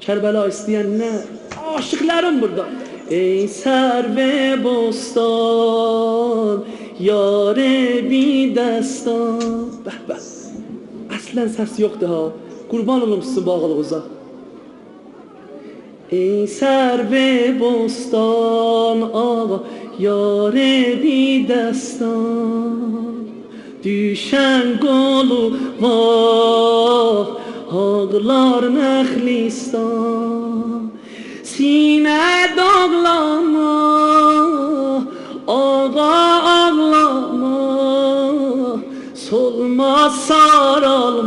Kerbela isteyenler, aşıklarım burada. Ey serve bostan, yare bir destan. Bəh bəh. Aslen ses yoktu ha. Kurban olum sizin bağlığınıza. Ey serve bostan, ağa, yare bir destan. Düşen koluma ağlar Nəxlistan. Sine dağlama, ağa ağlama. Solmaz saralmaz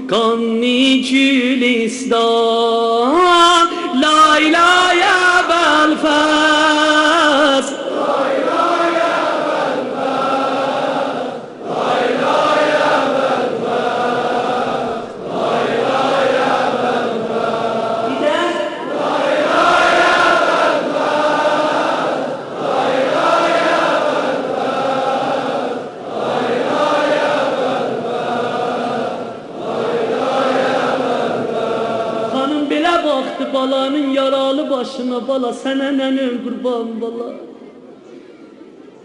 kanni Gülistan. Laylaya Belfast, baktı balanın yaralı başına, bala sənə nənəm qurban bala.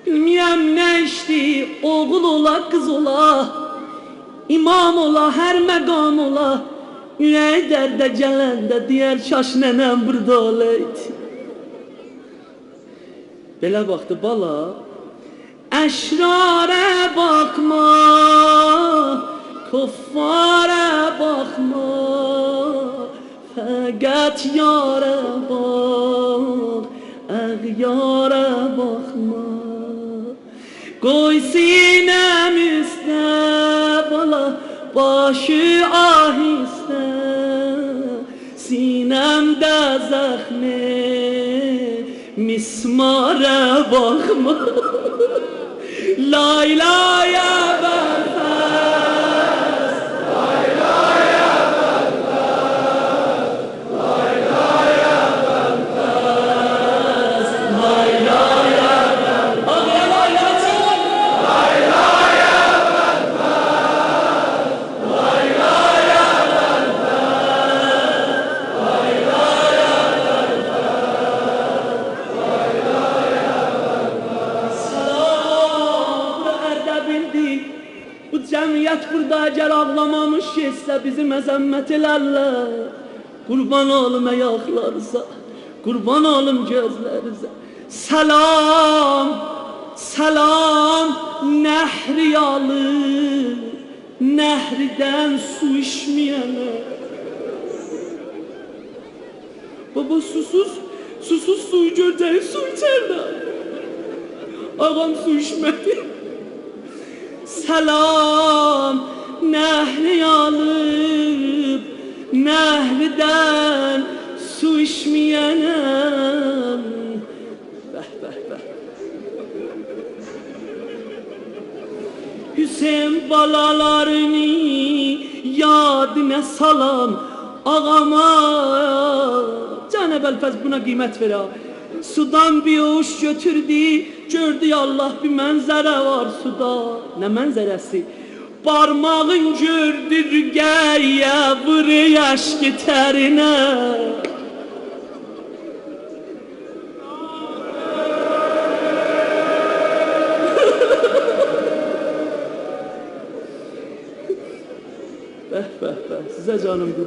Bilməyəm nə işdi, oğul ola, qız ola, imam ola, hər məqam ola. Ürəyi dərdə gələndə deyər kaş nənəm burada olaydı. Belə baktı bala, əşrarə baxma, kuffara baxma. Fəqət yara bax, əğyara baxma. Qoy sinəm üstə bala, başı ahistə. Sinəmdə zəxmi, mismara baxma. Laylaya Belfast, laylaya cəmiyyət burada əgər ağlamamış geçsə bizi məzəmmət elərlər. Qurban olum ayaqlarınıza, qurban olum gözlərinizə. Salam, salam Nəhriyalı, Nəhridən su içməyənə. Baba susuz, susuz suyu görəcəyi su içərlər. Ağam su içmədi. Salam Nəhriyalı, Nəhridən su içməyənəm. Bəh bəh bəh. Hüseyin balalarını yadına salam ağama. Canə Belfast buna qiymət verə. Sudan bir uç götürdü, gördü Allah bir mənzərə var suda. Nə mənzərəsi? Parmağın gördü rüqəyə, vırı aşkı tərinə. Bəh bəh bəh, sizə canım qurban.